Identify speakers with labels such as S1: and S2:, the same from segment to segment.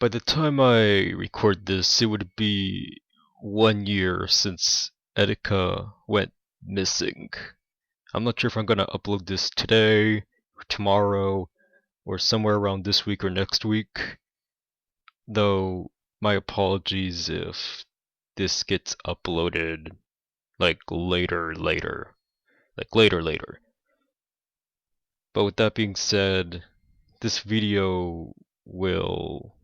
S1: By the time I record this, it would be 1 year since Etika went missing. I'm not sure if I'm gonna upload this today, or tomorrow, or somewhere around this week or next week. Though, my apologies if this gets uploaded like later. But with that being said, this video will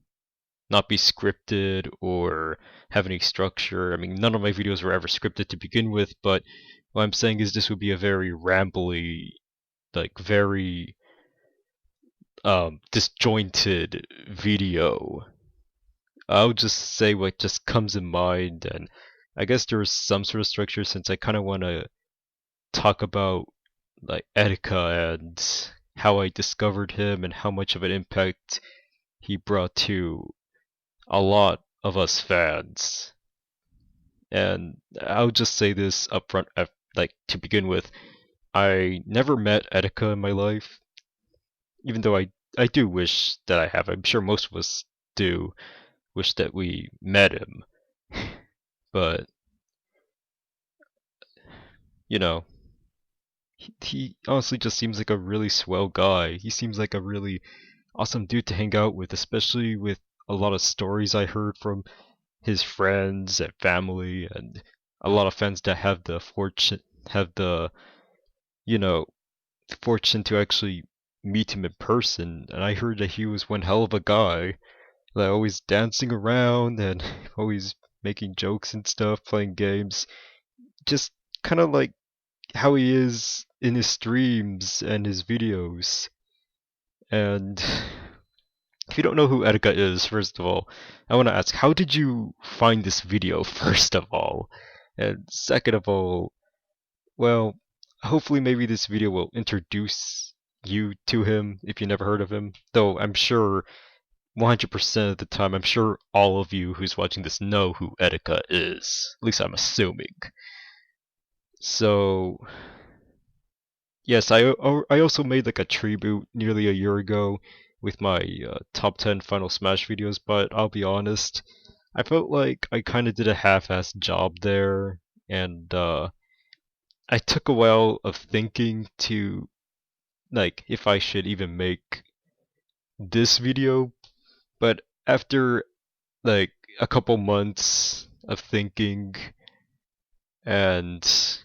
S1: not be scripted or have any structure. I mean, none of my videos were ever scripted to begin with, but what I'm saying is this would be a very rambly, very disjointed video. I'll just say what just comes in mind, and I guess there's some sort of structure since I kind of want to talk about like Etika and how I discovered him and how much of an impact he brought to a lot of us fans. And I'll just say this up front, to begin with, I never met Etika in my life, even though I do wish that I have. I'm sure most of us do wish that we met him. But, you know, he honestly just seems like a really swell guy. He seems like a really awesome dude to hang out with, especially with a lot of stories I heard from his friends and family, and a lot of fans that have the you know, fortune to actually meet him in person. And I heard that he was one hell of a guy, like always dancing around and always making jokes and stuff, playing games, just kind of like how he is in his streams and his videos. And if you don't know who Etika is, first of all, I want to ask, how did you find this video, first of all? And second of all, well, hopefully maybe this video will introduce you to him if you never heard of him. Though I'm sure 100% of the time, I'm sure all of you who's watching this know who Etika is. At least I'm assuming. So, yes, I also made like a tribute nearly a year ago with my top 10 Final Smash videos, but I'll be honest, I felt like I kind of did a half-assed job there, and I took a while of thinking to, like, if I should even make this video, but after, like, a couple months of thinking, and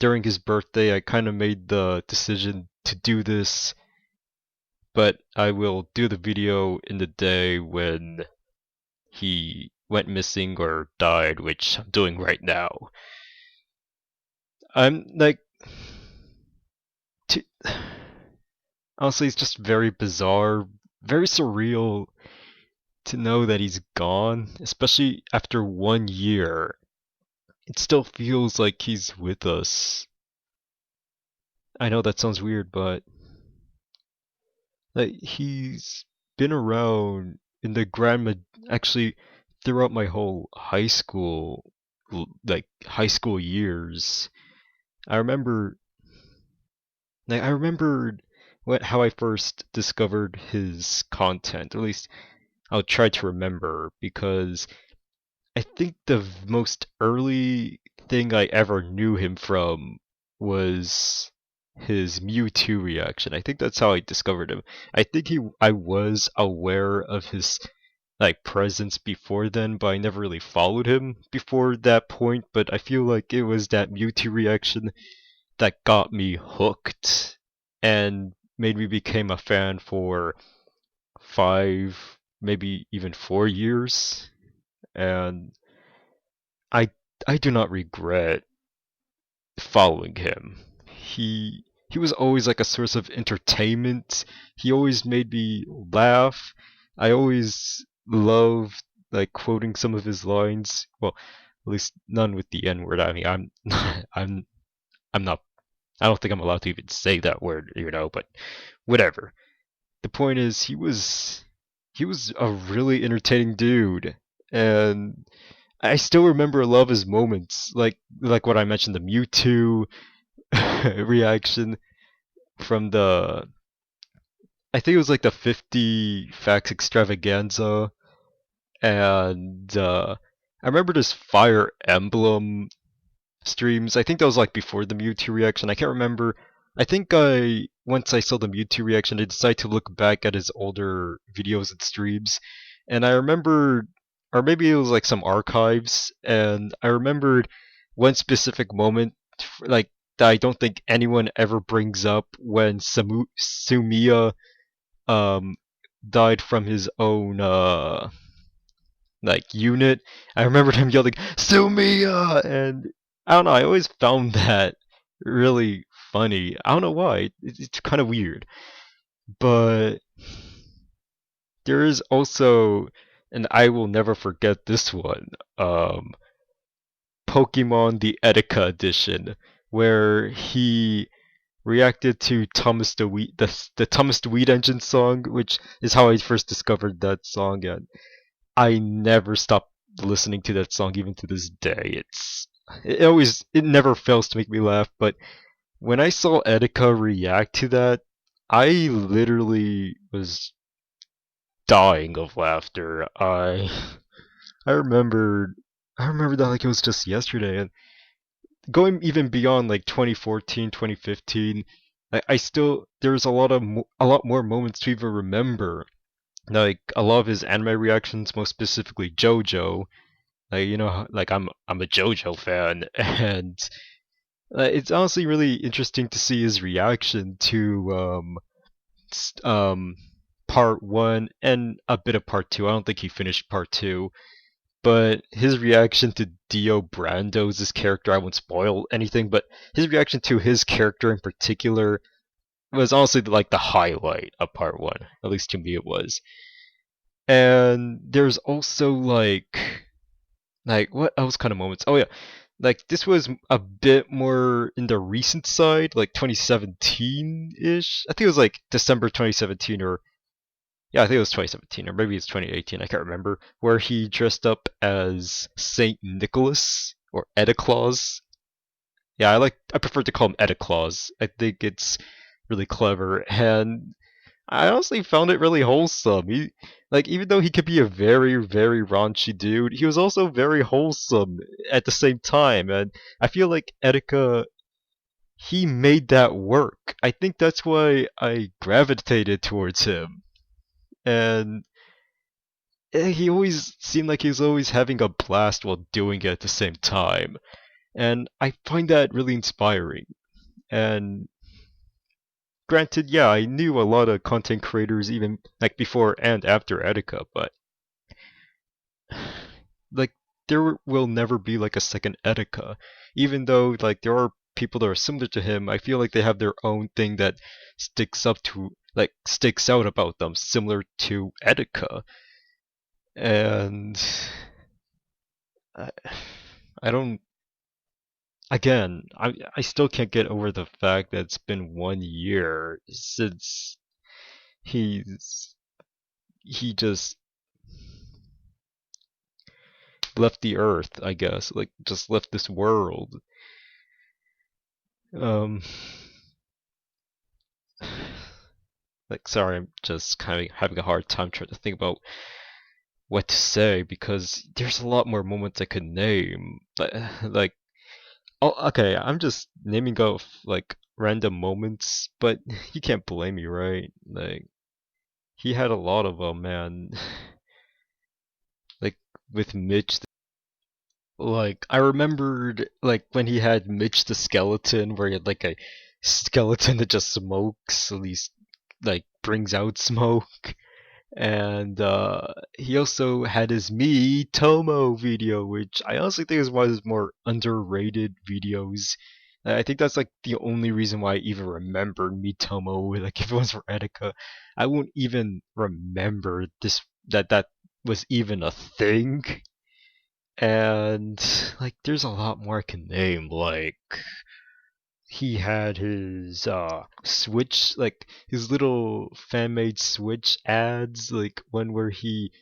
S1: during his birthday, I kind of made the decision to do this, but I will do the video in the day when he went missing or died, which I'm doing right now. I'm like, honestly, it's just very bizarre, very surreal to know that he's gone, especially after 1 year. It still feels like he's with us. I know that sounds weird, but like he's been around in the actually throughout my whole high school years. I remember I remembered how I first discovered his content. At least I'll try to remember, because I think the most early thing I ever knew him from was his Mewtwo reaction. I think that's how I discovered him. I was aware of his presence before then, but I never really followed him before that point. But I feel like it was that Mewtwo reaction that got me hooked and made me become a fan for 5, maybe even 4 years. And I I do not regret following him. He was always like a source of entertainment. He always made me laugh. I always loved like quoting some of his lines. Well, at least none with the N word. I mean, I'm not. I don't think I'm allowed to even say that word, but whatever. The point is, he was a really entertaining dude, and I still remember a lot of his moments, like what I mentioned, the Mewtwo reaction from the I think it was like the 50 facts extravaganza, and I remember this Fire Emblem streams. I think that was like before the Mewtwo reaction. I can't remember. I think once I saw the Mewtwo reaction, I decided to look back at his older videos and streams, and I remembered, or maybe it was like some archives, and I remembered one specific moment, like that I don't think anyone ever brings up when Sumiya um died from his own like unit. I remembered him yelling "Sumiya," and I don't know. I always found that really funny. I don't know why. It's kind of weird, but there is also, and I will never forget this one. Pokemon the Etika edition, where he reacted to Thomas the Thomas the Weed Engine song, which is how I first discovered that song, and I never stopped listening to that song even to this day. It never fails to make me laugh, but when I saw Etika react to that, I literally was dying of laughter. I remembered I remember that like it was just yesterday, and going even beyond like 2014, 2015, I still there's a lot more moments to even remember. Like a lot of his anime reactions, most specifically JoJo. Like like I'm a JoJo fan, and it's honestly really interesting to see his reaction to part one and a bit of part two. I don't think he finished part two, but his reaction to Dio Brando's character, I won't spoil anything, but his reaction to his character in particular was honestly like the highlight of part one. At least to me, it was. And there's also like what else kind of moments? Oh yeah, like this was a bit more in the recent side, like 2017-ish. I think it was like December 2017, or yeah, I think it was 2017, or maybe it's 2018. I can't remember. Where he dressed up as Saint Nicholas or Etta Claus. Yeah, I prefer to call him Etta Claus. I think it's really clever, and I honestly found it really wholesome. Like, even though he could be a very, very raunchy dude, he was also very wholesome at the same time. And I feel like Etika, he made that work. I think that's why I gravitated towards him. And he always seemed like he was always having a blast while doing it at the same time. And I find that really inspiring. And granted, yeah, I knew a lot of content creators even like before and after Etika, but like there will never be like a second Etika. Even though like there are people that are similar to him, I feel like they have their own thing that sticks out about them, similar to Etika. And I, I don't again, I still can't get over the fact that it's been 1 year since he's he just left the earth, I guess, like just left this world. Um, like sorry, I'm just kind of having a hard time trying to think about what to say because there's a lot more moments I could name. Like oh, okay, I'm just naming off like random moments, but you can't blame me, right? Like he had a lot of them, man. Like with Mitch, like I remembered like when he had Mitch the skeleton, where he had like a skeleton that just smokes, at least like brings out smoke. And he also had his Me Tomo video, which I honestly think is one of his more underrated videos. I think that's like the only reason why I even remember Me Tomo. Like if it was for Etika, I won't even remember that was even a thing. And like there's a lot more I can name. Like he had his Switch, like his little fan made Switch ads, like one where he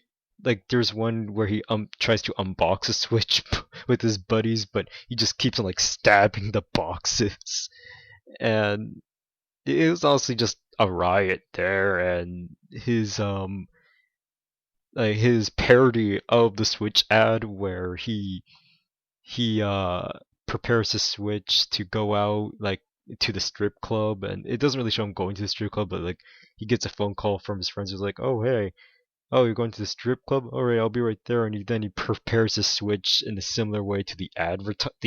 S1: like there's one where he tries to unbox a Switch with his buddies, but he just keeps on like stabbing the boxes. And it was honestly just a riot there, and his parody of the Switch ad where he prepares to switch to go out like to the strip club, and it doesn't really show him going to the strip club, but like he gets a phone call from his friends who's like, "Oh hey, oh you're going to the strip club? Alright, I'll be right there." And then he prepares to switch in a similar way to the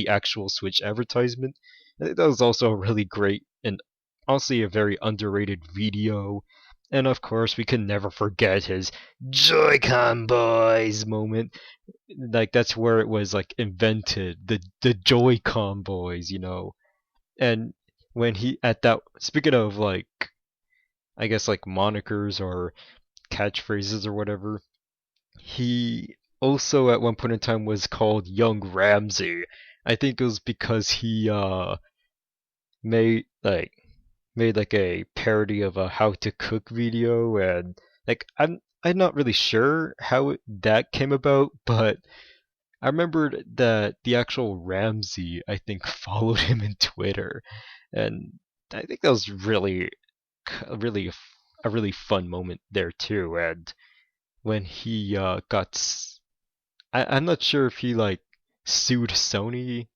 S1: actual Switch advertisement. That was also a really great and honestly a very underrated video. And of course, we can never forget his Joy-Con Boys moment. Like that's where it was like invented, the Joy-Con Boys, you know. And when he at that speaking of like I guess like monikers or catchphrases or whatever, he also at one point in time was called Young Ramsey. I think it was because he made like made like a parody of a how to cook video, and like I'm not really sure how that came about, but I remembered that the actual Ramsey I think followed him in Twitter, and I think that was really a really fun moment there too. And when he I'm not sure if he like sued Sony.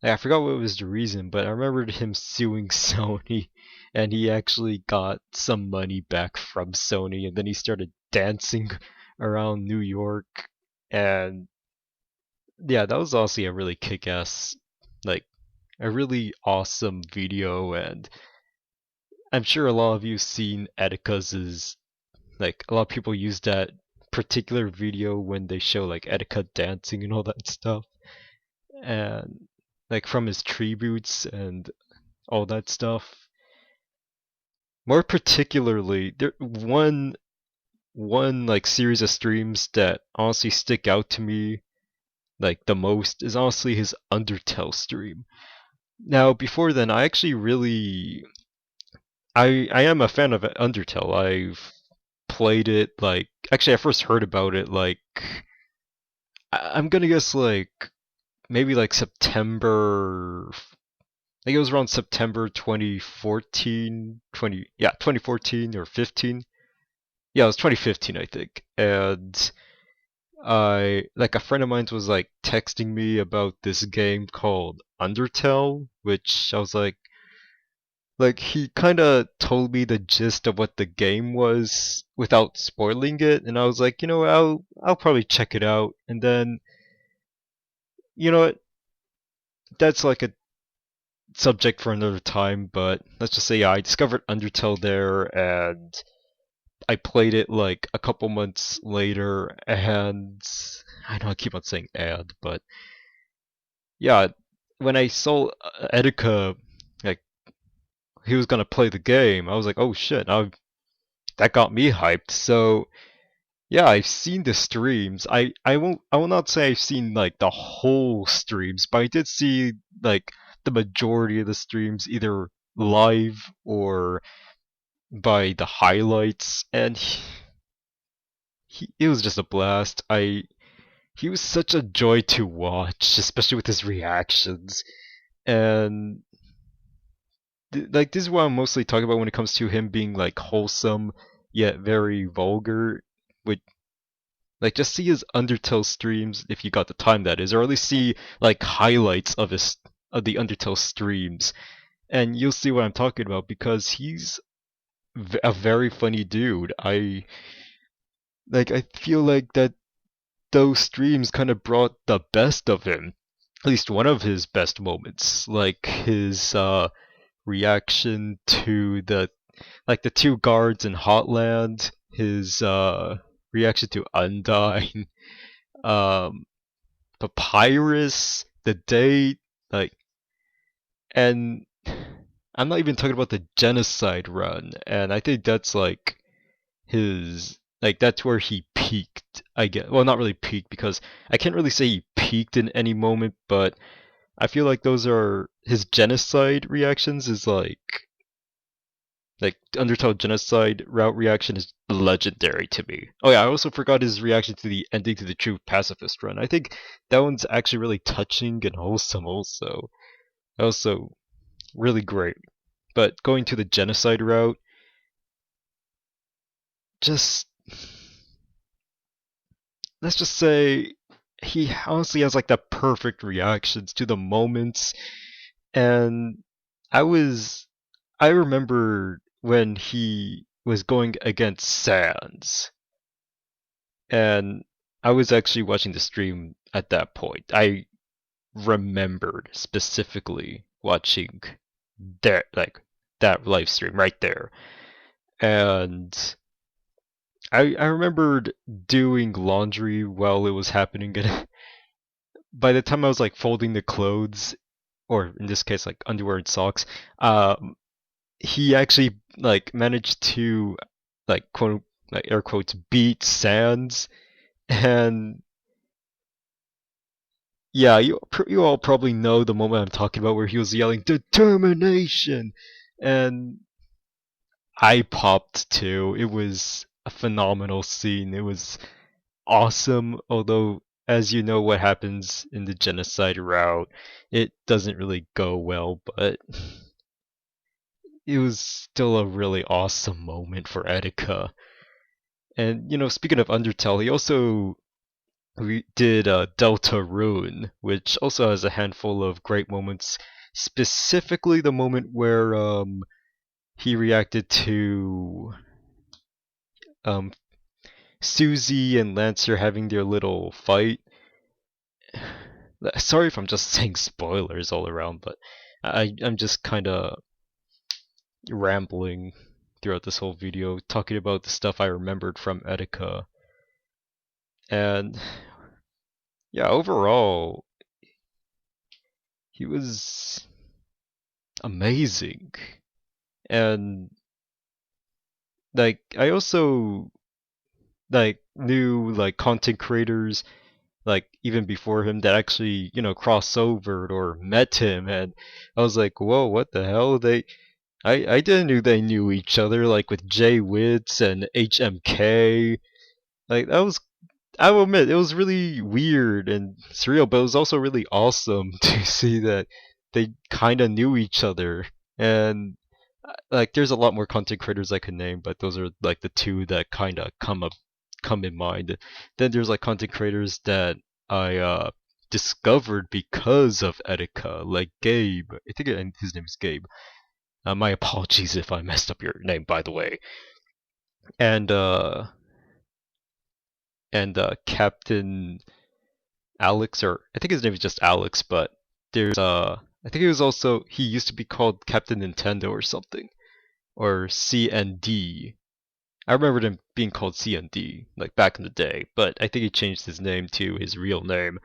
S1: Like, I forgot what was the reason, but I remembered him suing Sony, and he actually got some money back from Sony, and then he started dancing around New York, and yeah, that was also a really kick-ass, like a really awesome video, and I'm sure a lot of you seen Etika's like a lot of people use that particular video when they show like Etika dancing and all that stuff, and like from his tributes and all that stuff. More particularly, there one like series of streams that honestly stick out to me like the most is honestly his Undertale stream. Now, before then, I actually really I am a fan of Undertale. I've played it like actually I first heard about it like I'm gonna guess like maybe like September. I think it was around September 2014, 2014 or 15. Yeah, it was 2015, I think. And I like a friend of mine was like texting me about this game called Undertale, which I was like he kind of told me the gist of what the game was without spoiling it, and I was like, you know, I'll probably check it out, and then you know what, that's like a subject for another time. But let's just say yeah, I discovered Undertale there, and I played it like a couple months later, and I know I keep on saying "and," but yeah, when I saw Etika, like he was gonna play the game, I was like, oh shit, that got me hyped. So yeah, I've seen the streams. I will not say I've seen like the whole streams, but I did see like the majority of the streams either live or by the highlights, and it was just a blast. He was such a joy to watch, especially with his reactions. And like this is what I'm mostly talking about when it comes to him being like wholesome yet very vulgar. With like just see his Undertale streams if you got the time, that is, or at least see like highlights of the Undertale streams, and you'll see what I'm talking about because he's a very funny dude. I feel like that those streams kind of brought the best of him, at least one of his best moments, like his reaction to the two guards in Hotland, his reaction to Undyne, um, Papyrus, the date, like, and I'm not even talking about the genocide run, and I think that's like his like that's where he peaked. I get well, not really peaked because I can't really say he peaked in any moment, but I feel like those are his genocide reactions is like Undertale genocide route reaction is legendary to me. Oh yeah, I also forgot his reaction to the ending to the True Pacifist run. I think that one's actually really touching and wholesome also. Also really great. but going to the genocide route, just let's just say he honestly has like the perfect reactions to the moments. And I was I remember when he was going against Sans, and I was actually watching the stream at that point. I remembered specifically watching that live stream right there. And I remembered doing laundry while it was happening, and by the time I was like folding the clothes, or in this case like underwear and socks, he actually like managed to like quote like air quotes beat Sans. And yeah, you all probably know the moment I'm talking about where he was yelling determination, and I popped too. It was a phenomenal scene. It was awesome, although as you know what happens in the genocide route, it doesn't really go well, but it was still a really awesome moment for Etika. And speaking of Undertale, he also did Delta Rune, which also has a handful of great moments. Specifically, the moment where he reacted to um, Susie and Lancer having their little fight. Sorry if I'm just saying spoilers all around, but I'm just kind of rambling throughout this whole video, talking about the stuff I remembered from Etika. And yeah, overall, he was amazing. And like I also like knew like content creators like even before him that actually crossovered or met him, and I was like, whoa, what the hell? I didn't know they knew each other, like with Jay Witz and HMK. Like that was, I will admit, it was really weird and surreal, but it was also really awesome to see that they kind of knew each other. And like, there's a lot more content creators I could name, but those are like the two that kind of come in mind. Then there's like content creators that I discovered because of Etika, like Gabe. I think his name is Gabe. My apologies if I messed up your name, by the way. And Captain Alex, or I think his name is just Alex, but there's I think he used to be called Captain Nintendo or something, or CND. I remembered him being called CND like back in the day, but I think he changed his name to his real name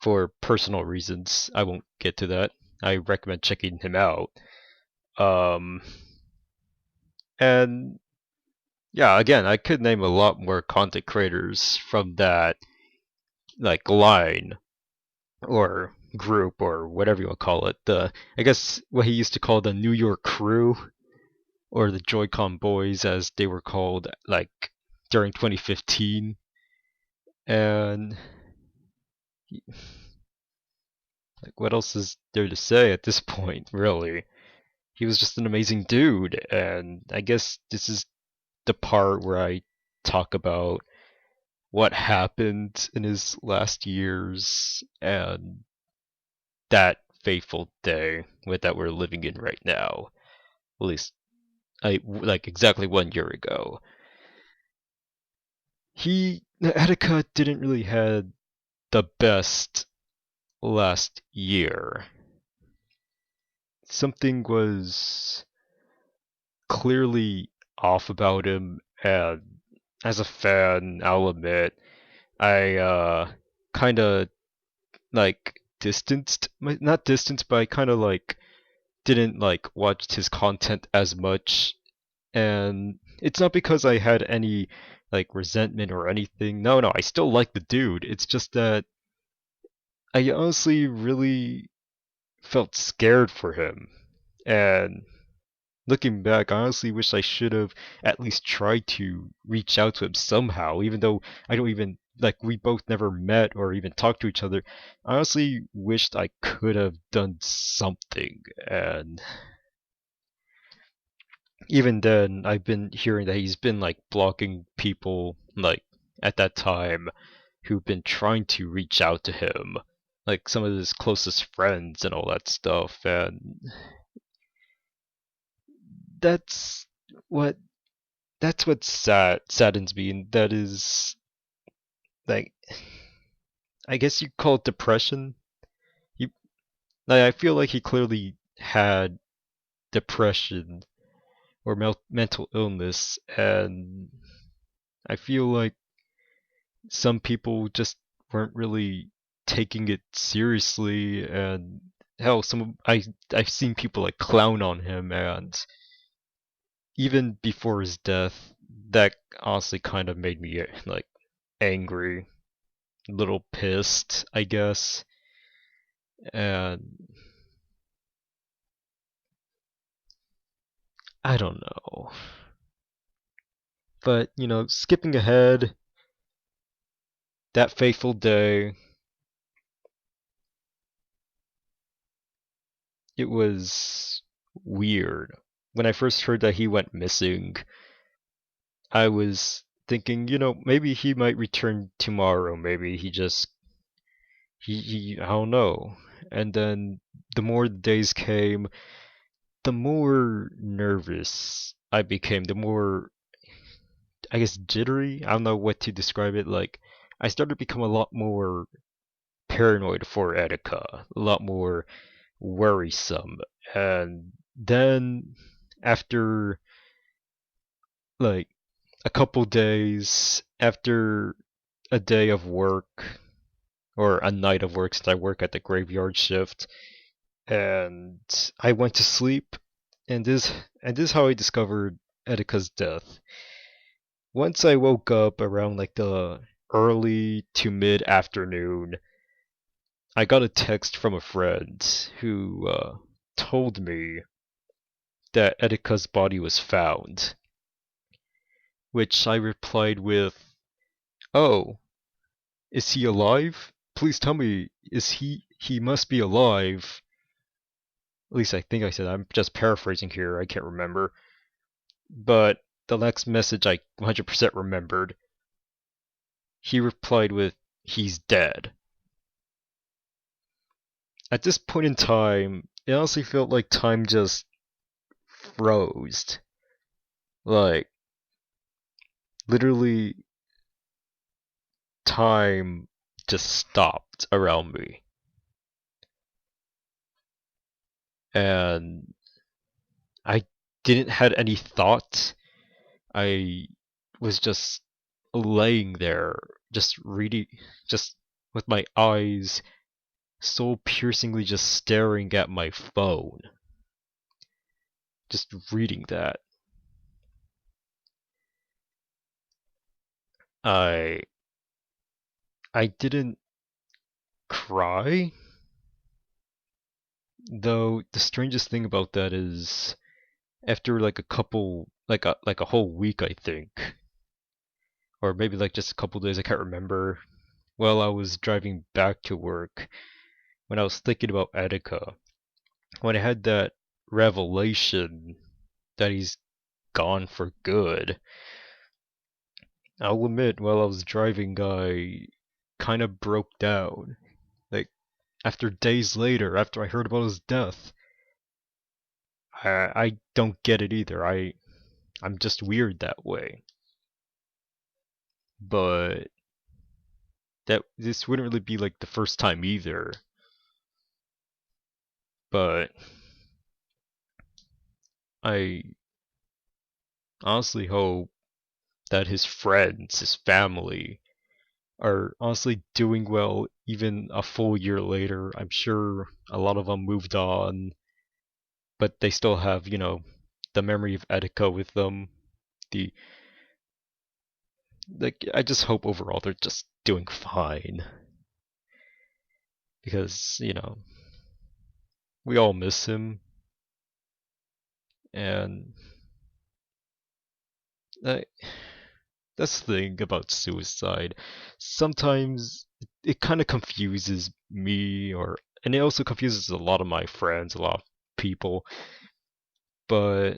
S1: for personal reasons. I won't get to that. I recommend checking him out. Um, and yeah, again, I could name a lot more content creators from that like line or group or whatever you want to call it. I guess what he used to call the New York crew, or the Joy-Con boys as they were called like during 2015. And like, what else is there to say at this point, really? He was just an amazing dude, and I guess this is the part where I talk about what happened in his last years and that fateful day that we're living in right now. At least, like exactly 1 year ago. Attica didn't really had the best last year. Something was clearly off about him, and as a fan, I'll admit, I kind of like not distanced, but I kind of like didn't like watch his content as much. And it's not because I had any like resentment or anything. No, I still like the dude. It's just that I honestly really felt scared for him. And looking back, I honestly wish I should have at least tried to reach out to him somehow, even though I don't even like we both never met or even talked to each other. I honestly wished I could have done something. And even then, I've been hearing that he's been like blocking people like at that time who've been trying to reach out to him, like some of his closest friends and all that stuff, and that's what that's what saddens me, and that is like I guess you call it depression. You like I feel like he clearly had depression or mental illness, and I feel like some people just weren't really taking it seriously, and hell, I've seen people like clown on him, and even before his death, that honestly kind of made me like angry, a little pissed, I guess, and I don't know. But, skipping ahead, that fateful day, it was weird. When I first heard that he went missing, I was thinking, maybe he might return tomorrow. Maybe he I don't know. And then the more the days came, the more nervous I became, the more, I guess, jittery. I don't know what to describe it. Like, I started to become a lot more paranoid for Etika, a lot more worrisome. And then, after, like, a couple days, after a day of work, or a night of work since I work at the graveyard shift, and I went to sleep, and this is how I discovered Etika's death. Once I woke up around like the early to mid afternoon, I got a text from a friend who told me that Etika's body was found, which I replied with, "Oh, is he alive? Please tell me, he must be alive." At least I think I said. I'm just paraphrasing here, I can't remember. But the next message I 100% remembered. He replied with, "He's dead." At this point in time, it honestly felt like time just froze. Like, literally, time just stopped around me. And I didn't had any thought. I was just laying there, just reading, just with my eyes soul piercingly just staring at my phone, just reading that. I I didn't cry, though the strangest thing about that is after like a couple like a whole week I think, or maybe like just a couple days, I can't remember, while I was driving back to work, when I was thinking about Etika, when I had that revelation that he's gone for good, I'll admit, while I was driving, I kind of broke down. Like, after days later, after I heard about his death, I don't get it either. I'm just weird that way. But that this wouldn't really be like the first time either. But I honestly hope that his friends, his family, are honestly doing well even a full year later. I'm sure a lot of them moved on, but they still have, the memory of Etika with them. The like I just hope overall they're just doing fine. Because, we all miss him, and I, that's the thing about suicide. Sometimes it kind of confuses me, and it also confuses a lot of my friends, a lot of people. But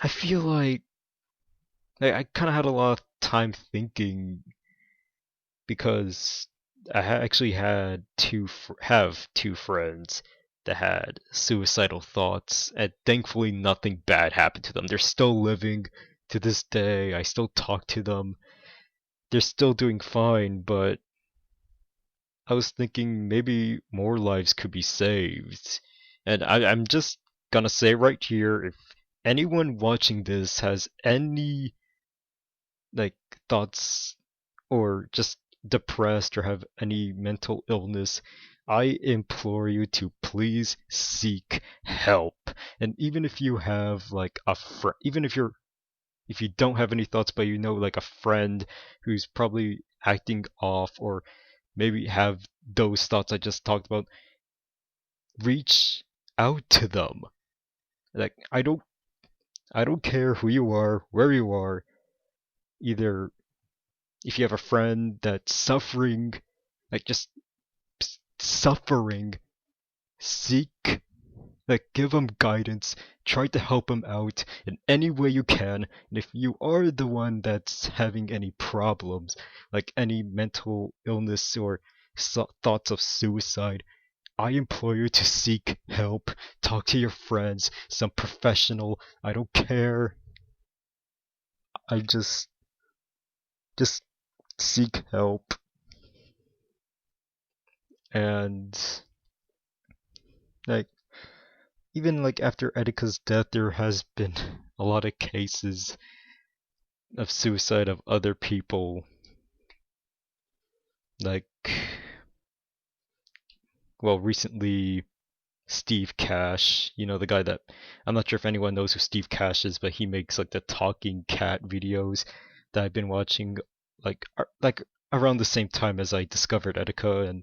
S1: I feel like I kind of had a lot of time thinking because actually had have two friends that had suicidal thoughts, and thankfully nothing bad happened to them. They're still living to this day. I still talk to them. They're still doing fine, but I was thinking maybe more lives could be saved. And I'm just gonna say right here, if anyone watching this has any like thoughts or just depressed or have any mental illness, I implore you to please seek help. And even if you have like a friend, even if you don't have any thoughts, but you know like a friend who's probably acting off or maybe have those thoughts I just talked about, reach out to them. Like I don't care who you are, where you are, either if you have a friend that's suffering, like just suffering, seek, like give them guidance, try to help them out in any way you can. And if you are the one that's having any problems, like any mental illness or thoughts of suicide, I implore you to seek help. Talk to your friends, some professional. I don't care. I just seek help. And like even like after Etika's death, there has been a lot of cases of suicide of other people. Like, well, recently Steve Cash, you know, the guy that I'm not sure if anyone knows who Steve Cash is, but he makes like the talking cat videos that I've been watching like around the same time as I discovered Etika, and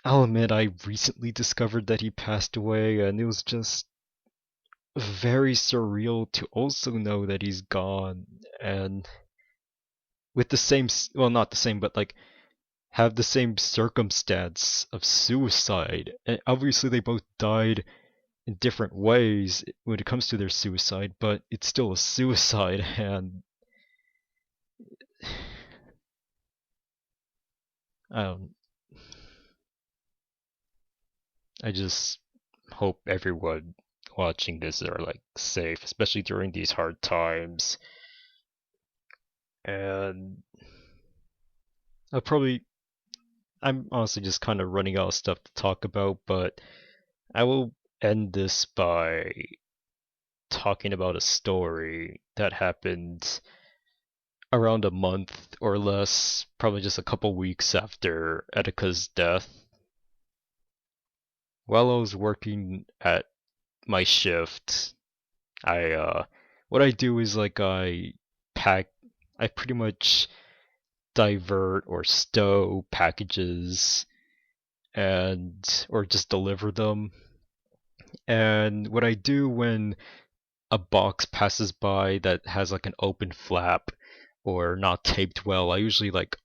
S1: I'll admit I recently discovered that he passed away, and it was just very surreal to also know that he's gone, and with the same, well, not the same, but like have the same circumstance of suicide. And obviously, they both died in different ways when it comes to their suicide, but it's still a suicide, and um, I just hope everyone watching this are like safe, especially during these hard times. And I'll probably, I'm honestly just kind of running out of stuff to talk about, but I will end this by talking about a story that happened around a month or less, probably just a couple weeks after Etika's death. While I was working at my shift, I what I do is like pack I pretty much divert or stow packages and or just deliver them. And what I do when a box passes by that has like an open flap or not taped well, I usually like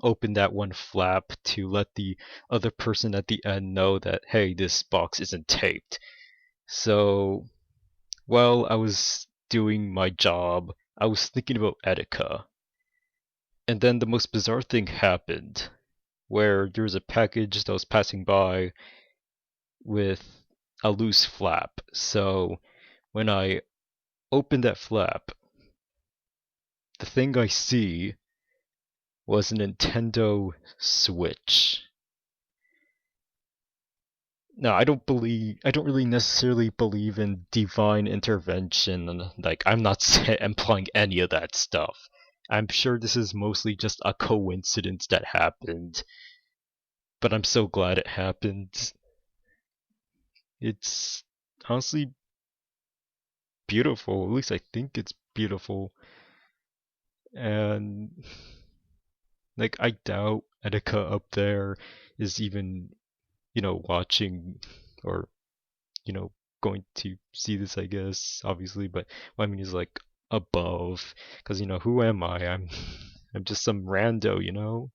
S1: open that one flap to let the other person at the end know that hey, this box isn't taped. So while I was doing my job, I was thinking about Etika. And then the most bizarre thing happened where there was a package that was passing by with a loose flap. So when I opened that flap, the thing I see was a Nintendo Switch. Now, I don't really necessarily believe in divine intervention, and like, I'm not implying any of that stuff. I'm sure this is mostly just a coincidence that happened, but I'm so glad it happened. It's honestly beautiful, at least I think it's beautiful, and like, I doubt Etika up there is even, you know, watching or you know, going to see this, I guess, obviously, but what I mean is like above, because you know, who am I? I'm just some rando, you know.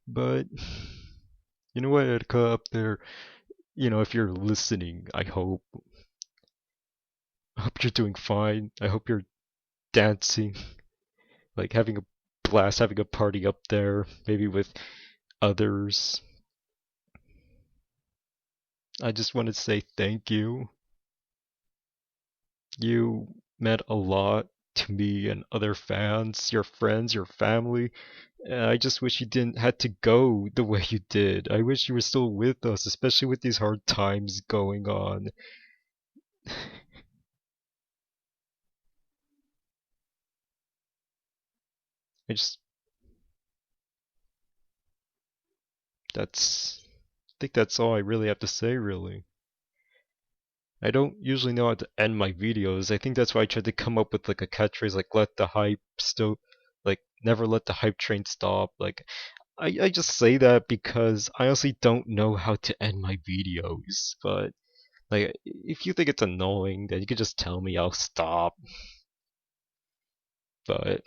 S1: But you know what, Edka up there, you know, if you're listening, I hope hope you're doing fine. I hope you're dancing, like having a blast, having a party up there, maybe with others. I just want to say thank you. You meant a lot to me and other fans, your friends, your family. I just wish you didn't had to go the way you did. I wish you were still with us, especially with these hard times going on. I just that's I think that's all I really have to say really. I don't usually know how to end my videos. I think that's why I tried to come up with like a catchphrase like let the hype still like never let the hype train stop. Like I just say that because I honestly don't know how to end my videos. But like if you think it's annoying, then you could just tell me I'll stop. But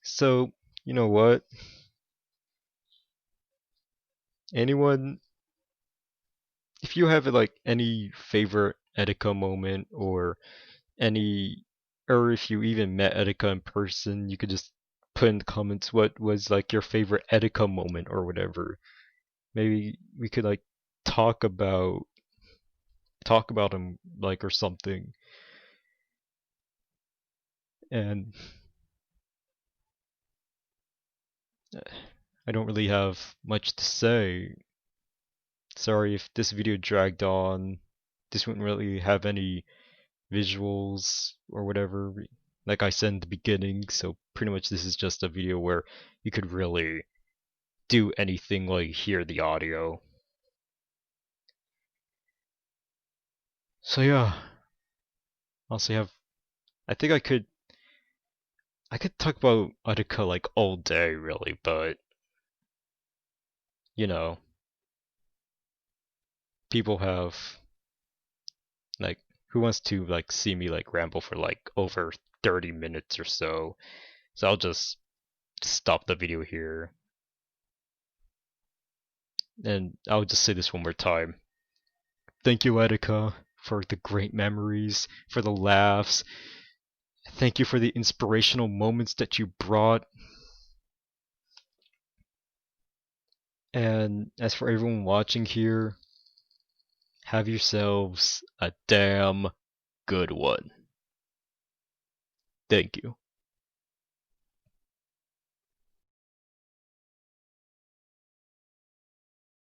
S1: so you know what? Anyone if you have like any favorite Etika moment any or if you even met Etika in person, you could just put in the comments what was like your favorite Etika moment or whatever. Maybe we could like talk about talk about him like or something. And I don't really have much to say. Sorry if this video dragged on. This wouldn't really have any visuals or whatever, like I said in the beginning, so pretty much this is just a video where you could really do anything like hear the audio. So yeah, also have I think I could talk about Utica like all day really, but you know, people have like who wants to like see me like ramble for like over 30 minutes or so. So I'll just stop the video here. And I'll just say this one more time. Thank you, Etika, for the great memories, for the laughs. Thank you for the inspirational moments that you brought. And as for everyone watching here, have yourselves a damn good one. Thank you.